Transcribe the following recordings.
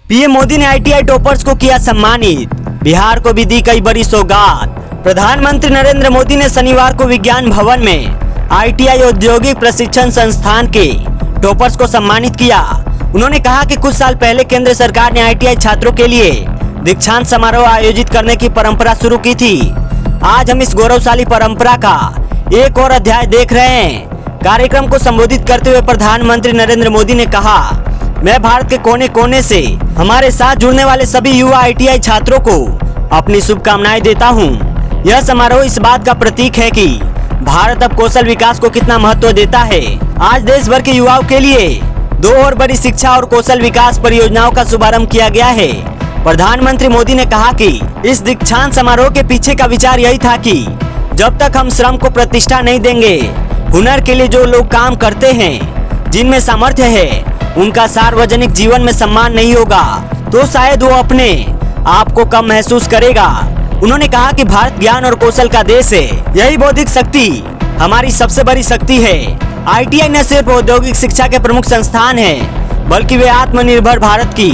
PM Modi ने ITI toppers को किया सम्मानित, बिहार को भी दी कई बड़ी सौगात। प्रधानमंत्री नरेंद्र मोदी ने शनिवार को विज्ञान भवन में आईटीआई औद्योगिक प्रशिक्षण संस्थान के टॉपर्स को सम्मानित किया। उन्होंने कहा कि कुछ साल पहले केंद्र सरकार ने आईटीआई छात्रों के लिए दीक्षांत समारोह आयोजित करने की परंपरा शुरू की थी। आज हम इस गौरवशाली परंपरा का एक और अध्याय देख रहे हैं। कार्यक्रम को संबोधित करते हुए प्रधानमंत्री नरेंद्र मोदी ने कहा, मैं भारत के कोने कोने से हमारे साथ जुड़ने वाले सभी युवा आईटीआई छात्रों को अपनी शुभकामनाएं देता हूं। यह समारोह इस बात का प्रतीक है कि भारत अब कौशल विकास को कितना महत्व देता है। आज देश भर के युवाओं के लिए 2 और बड़ी शिक्षा और कौशल विकास परियोजनाओं का शुभारंभ किया गया है। प्रधानमंत्री मोदी ने कहा कि इस दीक्षांत समारोह के पीछे का विचार यही था कि जब तक हम श्रम को प्रतिष्ठा नहीं देंगे, हुनर के लिए जो लोग काम करते हैं, जिनमें सामर्थ्य है, उनका सार्वजनिक जीवन में सम्मान नहीं होगा, तो शायद वो अपने आप को कम महसूस करेगा। उन्होंने कहा कि भारत ज्ञान और कौशल का देश है। यही बौद्धिक शक्ति हमारी सबसे बड़ी शक्ति है। आईटीआई न सिर्फ औद्योगिक शिक्षा के प्रमुख संस्थान है, बल्कि वे आत्मनिर्भर भारत की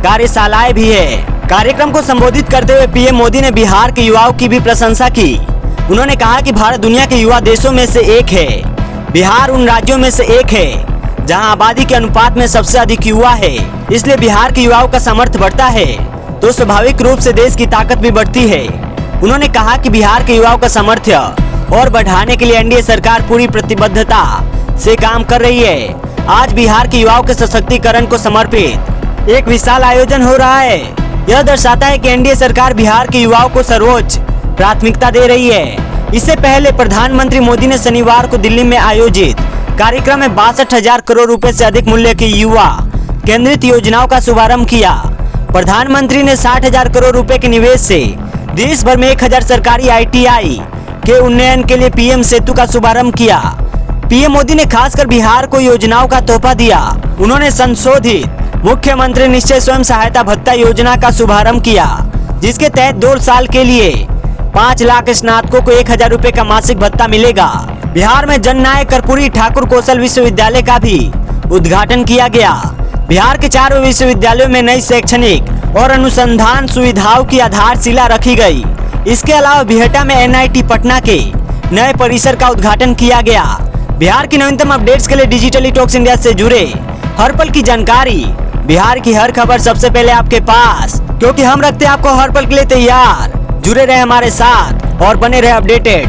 कार्यशालाएं भी है। कार्यक्रम को संबोधित करते हुए पीएम मोदी ने बिहार के युवाओं की भी प्रशंसा की। उन्होंने कहा कि भारत दुनिया के युवा देशों में से एक है। बिहार उन राज्यों में से एक है जहां आबादी के अनुपात में सबसे अधिक युवा है। इसलिए बिहार के युवाओं का सामर्थ्य बढ़ता है तो स्वाभाविक रूप से देश की ताकत भी बढ़ती है। उन्होंने कहा कि बिहार के युवाओं का सामर्थ्य और बढ़ाने के लिए एनडीए सरकार पूरी प्रतिबद्धता से काम कर रही है। आज बिहार के युवाओं के सशक्तिकरण को समर्पित एक विशाल आयोजन हो रहा है। यह दर्शाता है कि एनडीए सरकार बिहार के युवाओं को सर्वोच्च प्राथमिकता दे रही है। इससे पहले प्रधानमंत्री मोदी ने शनिवार को दिल्ली में आयोजित कार्यक्रम में 62,000 करोड़ रुपए से अधिक मूल्य की युवा केंद्रित योजनाओं का शुभारंभ किया। प्रधानमंत्री ने 60,000 करोड़ रुपए के निवेश से देश भर में 1,000 सरकारी आईटीआई के उन्नयन के लिए पीएम सेतु का शुभारंभ किया। पीएम मोदी ने खासकर बिहार को योजनाओं का तोहफा दिया। उन्होंने संशोधित मुख्यमंत्री निश्चय स्वयं सहायता भत्ता योजना का शुभारंभ किया, जिसके तहत 2 साल के लिए 5 लाख स्नातकों को 1,000 रुपए का मासिक भत्ता मिलेगा। बिहार में जननायक कर्पूरी ठाकुर कौशल विश्वविद्यालय का भी उद्घाटन किया गया। बिहार के 4 विश्वविद्यालयों में नई शैक्षणिक और अनुसंधान सुविधाओं की आधारशिला रखी गई। इसके अलावा बिहटा में एनआईटी पटना के नए परिसर का उद्घाटन किया गया। बिहार की नवीनतम अपडेट्स के लिए डिजिटली टॉक्स इंडिया से जुड़े हर पल की जानकारी, बिहार की हर खबर सबसे पहले आपके पास, क्योंकि हम रखते हैं आपको हर पल के लिए तैयार। जुड़े रहे हमारे साथ और बने रहे अपडेटेड।